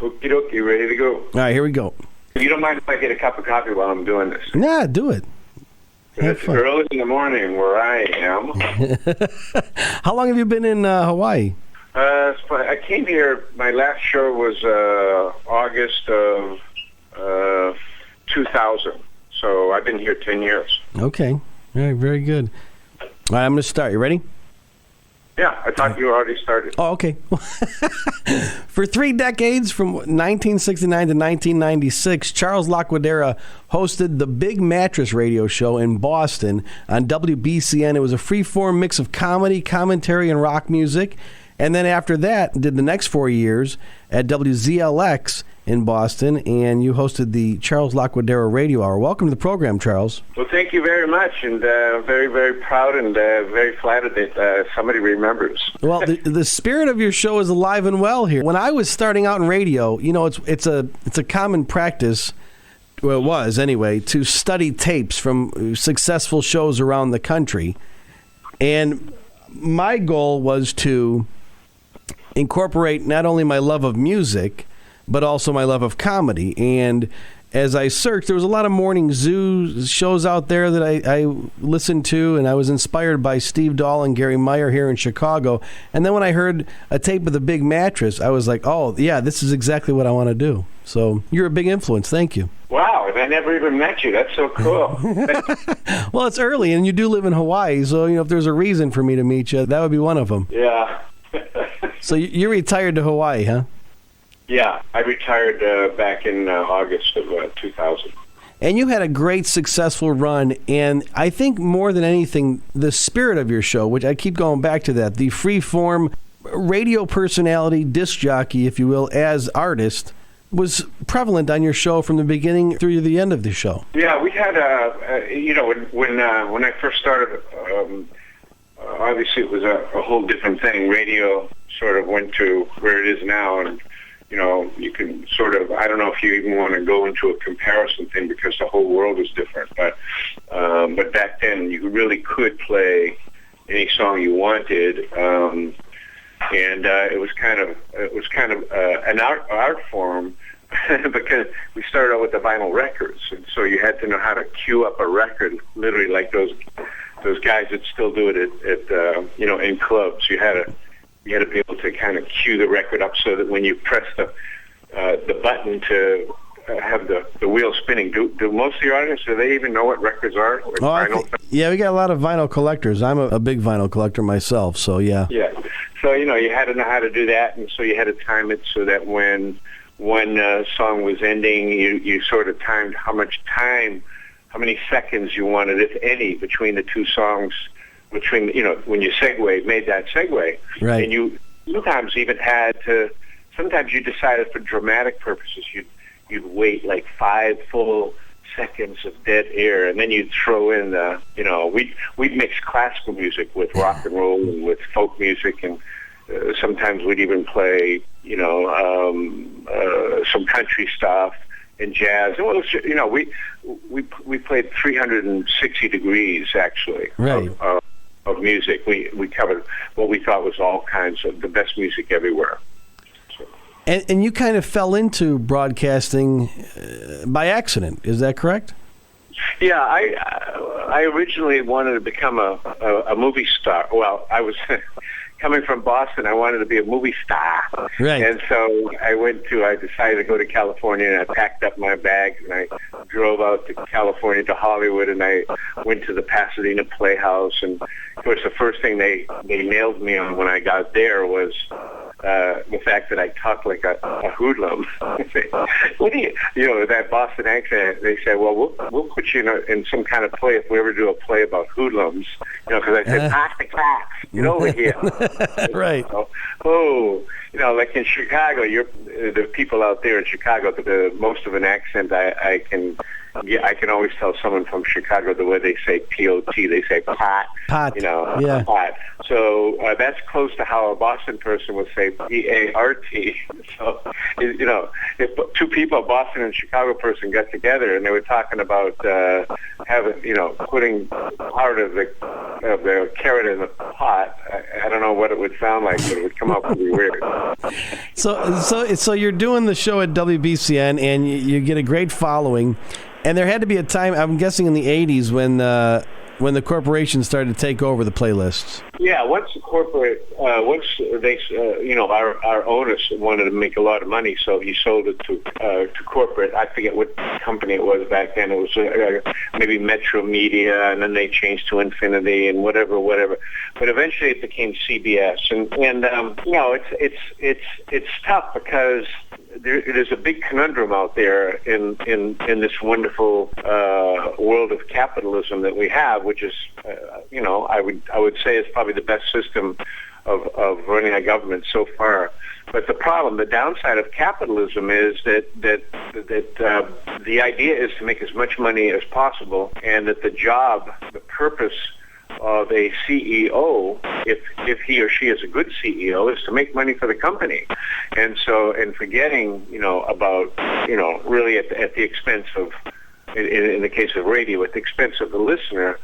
Okie dokie, ready to go. All right, here we go. You don't mind if I get a cup of coffee while I'm doing this? Yeah, do it. It's early in the morning where I am. How long have you been in Hawaii? I came here, my last show was August of 2000. So I've been here 10 years. Okay. All right, very good. All right, I'm going to start. You ready? Yeah, I thought you already started. Oh, okay. For 3 decades, from 1969 to 1996, Charles Laquidara hosted the Big Mattress radio show in Boston on WBCN. It was a free-form mix of comedy, commentary, and rock music. And then after that, did the next 4 years at WZLX in Boston, and you hosted the Charles Laquidara Radio Hour. Welcome to the program, Charles. Well, thank you very much, and very, very proud and very flattered that somebody remembers. Well, the spirit of your show is alive and well here. When I was starting out in radio, you know, it's a common practice, well, it was anyway, to study tapes from successful shows around the country. And my goal was to incorporate not only my love of music, but also my love of comedy. And as I searched, there was a lot of morning zoo shows out there that I listened to, and I was inspired by Steve Dahl and Gary Meyer here in Chicago. And then when I heard a tape of the Big Mattress, I was like, oh, yeah, this is exactly what I want to do. So you're a big influence. Thank you. Wow, and I never even met you. That's so cool. Well, it's early, and you do live in Hawaii, so you know if there's a reason for me to meet you, that would be one of them. Yeah. So you're retired to Hawaii, huh? Yeah, I retired back in August of 2000. And you had a great, successful run, and I think more than anything, the spirit of your show, which I keep going back to that, the free-form radio personality, disc jockey, if you will, as artist, was prevalent on your show from the beginning through the end of the show. Yeah, we had, when I first started, obviously it was a whole different thing. Radio sort of went to where it is now, and you know, you can sort of, I don't know if you even want to go into a comparison thing because the whole world is different, but back then you really could play any song you wanted, and it was kind of an art form because we started out with the vinyl records, and so you had to know how to cue up a record, literally like those guys that still do it at in clubs. You had to be able to kind of cue the record up so that when you press the button to have the wheel spinning, do most of the audience, do they even know what records are? Yeah, we got a lot of vinyl collectors. I'm a big vinyl collector myself, so yeah. Yeah, so you had to know how to do that, and so you had to time it so that when one song was ending, you sort of timed how many seconds you wanted, if any, between the two songs, when you made that segue. Right. And you sometimes even sometimes you decided for dramatic purposes, you'd wait like 5 full seconds of dead air, and then you'd throw in we'd mix classical music with rock and roll and with folk music, and sometimes we'd even play, some country stuff and jazz. Well, we played 360 degrees actually. Right. Of music. We covered what we thought was all kinds of the best music everywhere. So. And you kind of fell into broadcasting by accident, is that correct? Yeah, I originally wanted to become a movie star. Well, I was coming from Boston. I wanted to be a movie star. Right. And so I decided to go to California, and I packed up my bags, and I drove out to California, to Hollywood, and I went to the Pasadena Playhouse. And, of course, the first thing they nailed me on when I got there was the fact that I talked like a hoodlum. What do you, that Boston accent, they said, well, we'll put you in some kind of play if we ever do a play about hoodlums. Because I said, pass the class, get over here. Right. Like in Chicago, the people out there in Chicago, most of an accent I can always tell someone from Chicago the way they say P-O-T, they say pot. Pot. Yeah. Pot. So that's close to how a Boston person would say P-A-R-T. So, if two people, a Boston and Chicago person, got together and they were talking about putting part of the the carrot in the pot. I don't know what it would sound like, but it would come out pretty weird. So you're doing the show at WBCN, and you get a great following. And there had to be a time, I'm guessing in the 80s, when the corporation started to take over the playlists. Yeah, once they, our owners wanted to make a lot of money, so he sold it to corporate. I forget what company it was back then. It was maybe Metro Media, and then they changed to Infinity and whatever. But eventually it became CBS, and it's tough because there's a big conundrum out there in this wonderful world of capitalism that we have, which is, I would say is probably the best system of running a government so far. But the downside of capitalism is that the idea is to make as much money as possible, and that the purpose of a CEO, if he or she is a good CEO, is to make money for the company, and forgetting about really at the expense of, in the case of radio, at the expense of the listener.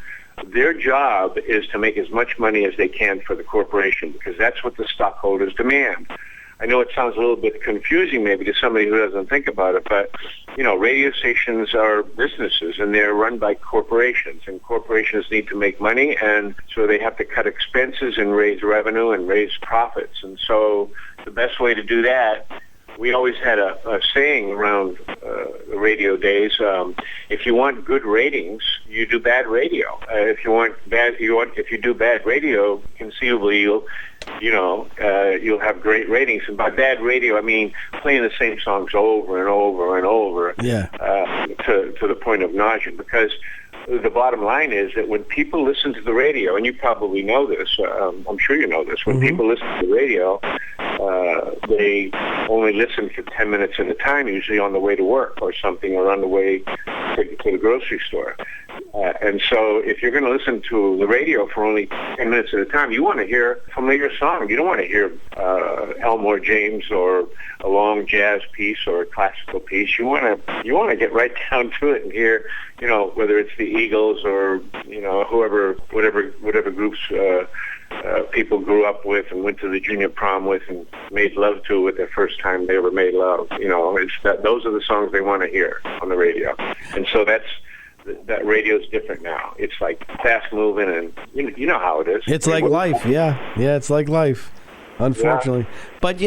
Their job is to make as much money as they can for the corporation, because that's what the stockholders demand. I know it sounds a little bit confusing maybe to somebody who doesn't think about it, but, radio stations are businesses, and they're run by corporations, and corporations need to make money, and so they have to cut expenses and raise revenue and raise profits. And so the best way to do that, we always had a saying around the radio days: if you want good ratings, you do bad radio. If you do bad radio, conceivably you'll have great ratings. And by bad radio, I mean playing the same songs over and over and over, to the point of nausea. Because the bottom line is that when people listen to the radio, and you probably know this, I'm sure you know this, when people listen to the radio, they only listen for 10 minutes at a time, usually on the way to work or something, or on the way to the grocery store. And so if you're going to listen to the radio for only 10 minutes at a time, you want to hear a familiar song. You don't want to hear Elmore James or a long jazz piece or a classical piece. You want to get right down to it and hear, whether it's the Eagles or, whatever groups people grew up with and went to the junior prom with and made love to with their first time they ever made love. Those are the songs they want to hear on the radio. And so that radio's different now. It's like fast moving, and you know how it is. It's like life, yeah, it's like life, unfortunately. Yeah. But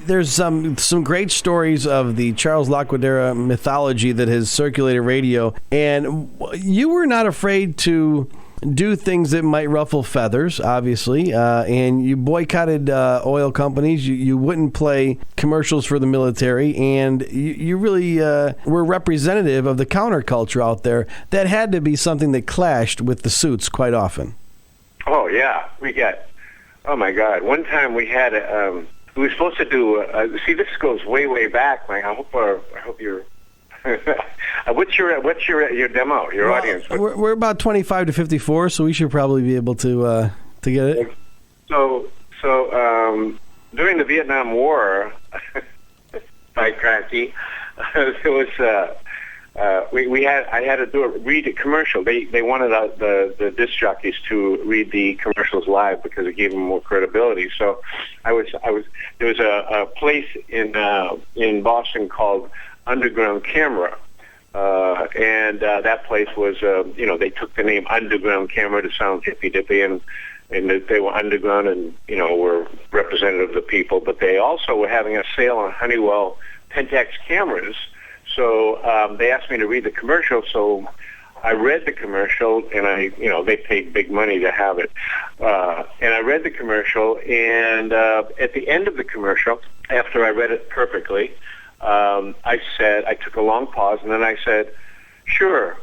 there's some great stories of the Charles Laquidara mythology that has circulated radio, and you were not afraid to do things that might ruffle feathers, obviously, and you boycotted oil companies. You wouldn't play commercials for the military, and you really were representative of the counterculture out there. That had to be something that clashed with the suits quite often. Oh, yeah. Oh, my God. One time we had, we were supposed to do, see, this goes way, way back. Like, I hope you're... What's your demo? Your audience? We're about 25 to 54, so we should probably be able to get it. So during the Vietnam War, by Cracky, there was I had to read a commercial. They wanted the disc jockeys to read the commercials live because it gave them more credibility. So there was a place in Boston called Underground Camera, and that place was, they took the name Underground Camera to sound hippy-dippy, and they were underground and, were representative of the people, but they also were having a sale on Honeywell Pentax cameras, so they asked me to read the commercial, so I read the commercial, and they paid big money to have it, and I read the commercial, and at the end of the commercial, after I read it perfectly, I took a long pause, and then I said, sure,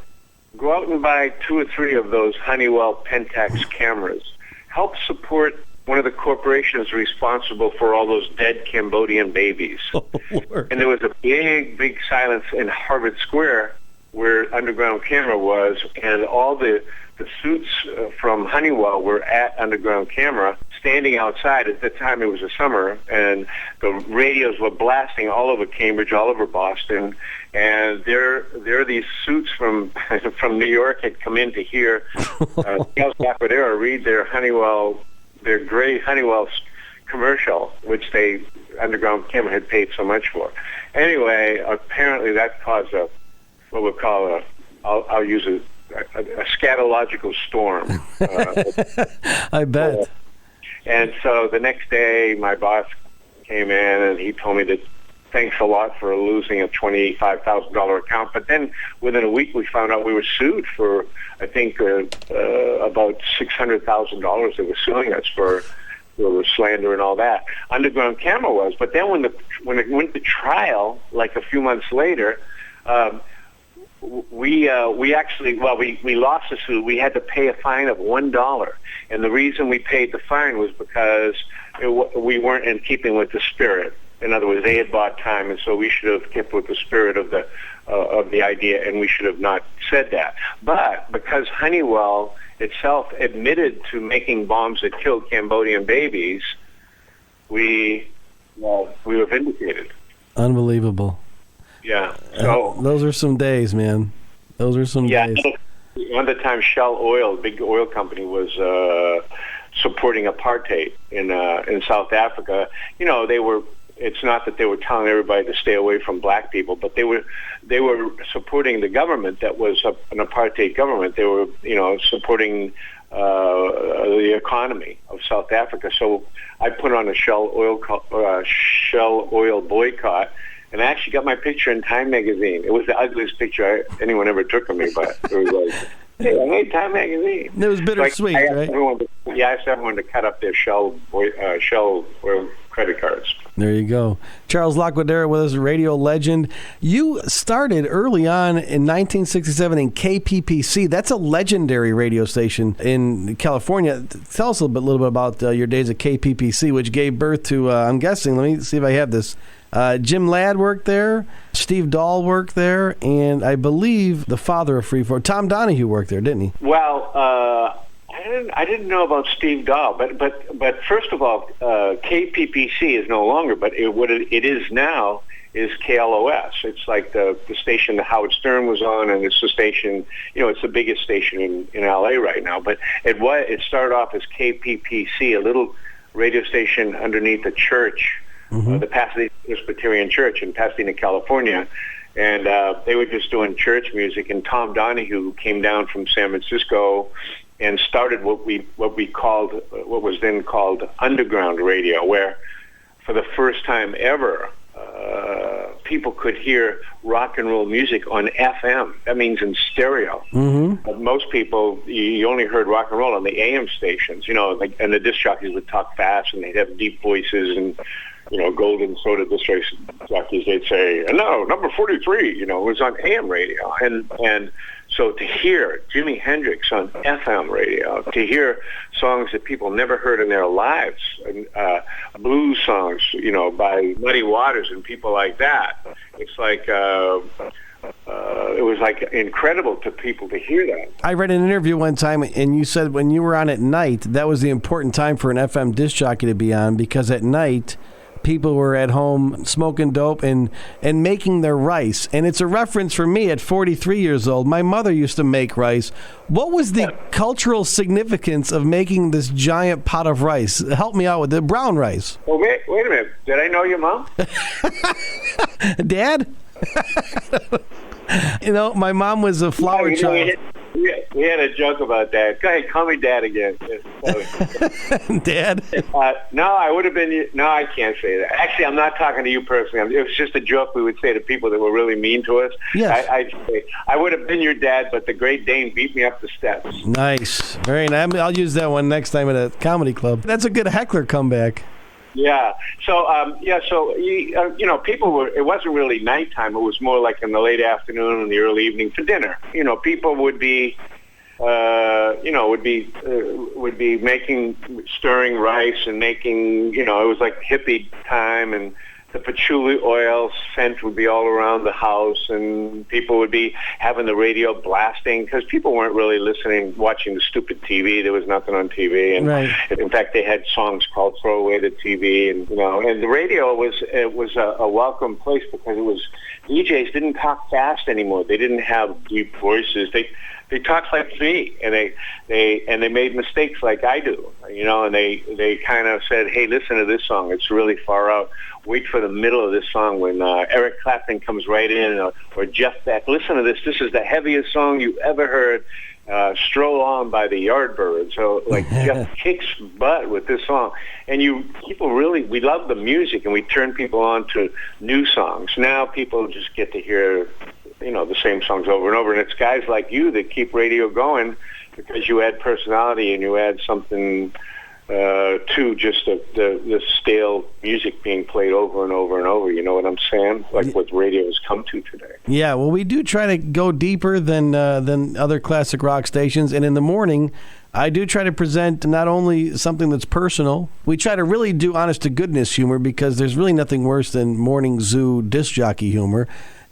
go out and buy 2 or 3 of those Honeywell Pentax cameras. Help support one of the corporations responsible for all those dead Cambodian babies. Oh, Lord. And there was a big, big silence in Harvard Square where Underground Camera was, and all the suits from Honeywell were at Underground Camera, standing outside. At the time, it was the summer, and the radios were blasting all over Cambridge, all over Boston, and there these suits from from New York had come in to hear Charles Laquidara read their gray Honeywell commercial, which Underground Camera had paid so much for. Anyway, apparently that caused what we'll call I'll use a scatological storm. I bet. And so the next day, my boss came in and he told me that thanks a lot for losing a $25,000 account. But then within a week, we found out we were sued for, I think, about $600,000. They were suing us for slander and all that. Underground Camera was. But then when it went to trial, like a few months later, we lost the suit. We had to pay a fine of $1, and the reason we paid the fine was because we weren't in keeping with the spirit. In other words, they had bought time, and so we should have kept with the spirit of the idea, and we should have not said that. But because Honeywell itself admitted to making bombs that killed Cambodian babies, we were vindicated. Unbelievable. Yeah. So those are some days, man. Those are some days. One of the times Shell Oil, the big oil company, was supporting apartheid in South Africa. You know, it's not that they were telling everybody to stay away from black people, but they were supporting the government that was an apartheid government. They were, supporting the economy of South Africa. So I put on a Shell Oil boycott, and I actually got my picture in Time magazine. It was the ugliest picture anyone ever took of me, but it was like, hey, I made Time magazine. It was bittersweet, right? I asked everyone to cut up their Shell Oil credit cards. There you go. Charles Laquidara with us, radio legend. You started early on in 1967 in KPPC. That's a legendary radio station in California. Tell us a little bit about your days at KPPC, which gave birth to, I'm guessing, let me see if I have this, Jim Ladd worked there, Steve Dahl worked there, and I believe the father of Freeform, Tom Donahue, worked there, didn't he? Well, I didn't know about Steve Dahl, but first of all, KPPC is no longer, but what it is now is KLOS. It's like the station that Howard Stern was on, and it's the station, it's the biggest station in LA right now. But it started off as KPPC, a little radio station underneath a church. Mm-hmm. The Pasadena Presbyterian Church in Pasadena, California, and they were just doing church music. And Tom Donahue came down from San Francisco and started what was then called underground radio, where for the first time ever, people could hear rock and roll music on FM. That means in stereo. Mm-hmm. But most people, you only heard rock and roll on the AM stations, and the disc jockeys would talk fast, and they'd have deep voices, and golden soda disc jockeys, they'd say, "No, number 43," it was on AM radio. And so to hear Jimi Hendrix on FM radio, to hear songs that people never heard in their lives, and blues songs, by Muddy Waters and people like that, it's like it was like incredible to people to hear that. I read an interview one time, and you said when you were on at night, that was the important time for an FM disc jockey to be on, because at night people were at home smoking dope and making their rice. And it's a reference for me at 43 years old. My mother used to make rice. What was the cultural significance of making this giant pot of rice? Help me out with the brown rice. Well, wait a minute. Did I know your mom? Dad? My mom was a flower child. We had a joke about that. Go ahead, call me Dad again. Dad? No, I would have been. No, I can't say that. Actually, I'm not talking to you personally. It was just a joke we would say to people that were really mean to us. Yes. I would have been your dad, but the Great Dane beat me up the steps. Nice. Very nice. I'll use that one next time at a comedy club. That's a good heckler comeback. Yeah. So, people were, it wasn't really nighttime. It was more like in the late afternoon and the early evening for dinner. People would be, would be stirring rice and making, it was like hippie time. And the patchouli oil scent would be all around the house, and people would be having the radio blasting because people weren't really watching the stupid TV. There was nothing on TV, and right. In fact, they had songs called "Throw Away the TV," and and the radio was a welcome place because DJs didn't talk fast anymore. They didn't have deep voices. They talked like me, and they made mistakes like I do, and they kind of said, "Hey, listen to this song. It's really far out. Wait for the middle of this song when Eric Clapton comes right in, or Jeff Beck. Listen to this. This is the heaviest song you ever heard. Stroll On by the Yardbirds." So Jeff kicks butt with this song, and we love the music, and we turn people on to new songs. Now people just get to hear the same songs over and over, and it's guys like you that keep radio going because you add personality and you add something to just the stale music being played over and over and over. You know what I'm saying? Like what radio has come to today. Yeah, well, we do try to go deeper than other classic rock stations, and in the morning, I do try to present not only something that's personal, we try to really do honest-to-goodness humor because there's really nothing worse than morning zoo disc jockey humor.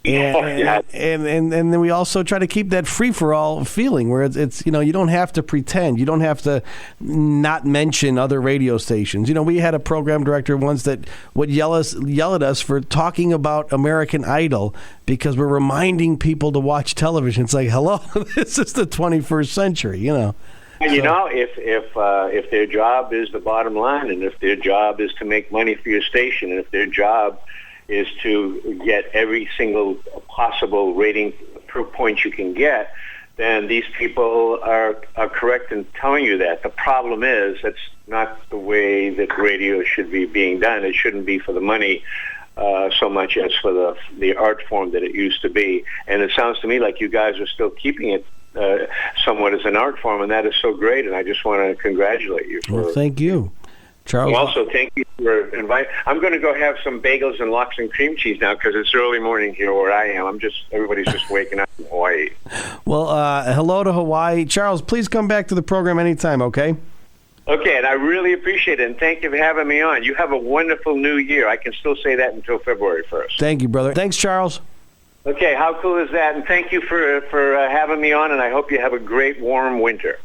And then we also try to keep that free-for-all feeling where it's you don't have to pretend. You don't have to not mention other radio stations. We had a program director once that would yell at us for talking about American Idol because we're reminding people to watch television. It's like, hello, this is the 21st century, And if their job is the bottom line, and if their job is to make money for your station, and if their job is to get every single possible rating point you can get, then these people are correct in telling you that. The problem is that's not the way that radio should be being done. It shouldn't be for the money so much as for the art form that it used to be. And it sounds to me like you guys are still keeping it somewhat as an art form, and that is so great, and I just want to congratulate you for Well, thank you, Charles. Also, thank you for inviting. I'm going to go have some bagels and lox and cream cheese now because it's early morning here where I am. Everybody's just waking up in Hawaii. Well, hello to Hawaii. Charles, please come back to the program anytime, okay? Okay, and I really appreciate it, and thank you for having me on. You have a wonderful new year. I can still say that until February 1st. Thank you, brother. Thanks, Charles. Okay, how cool is that? And thank you for having me on, and I hope you have a great warm winter.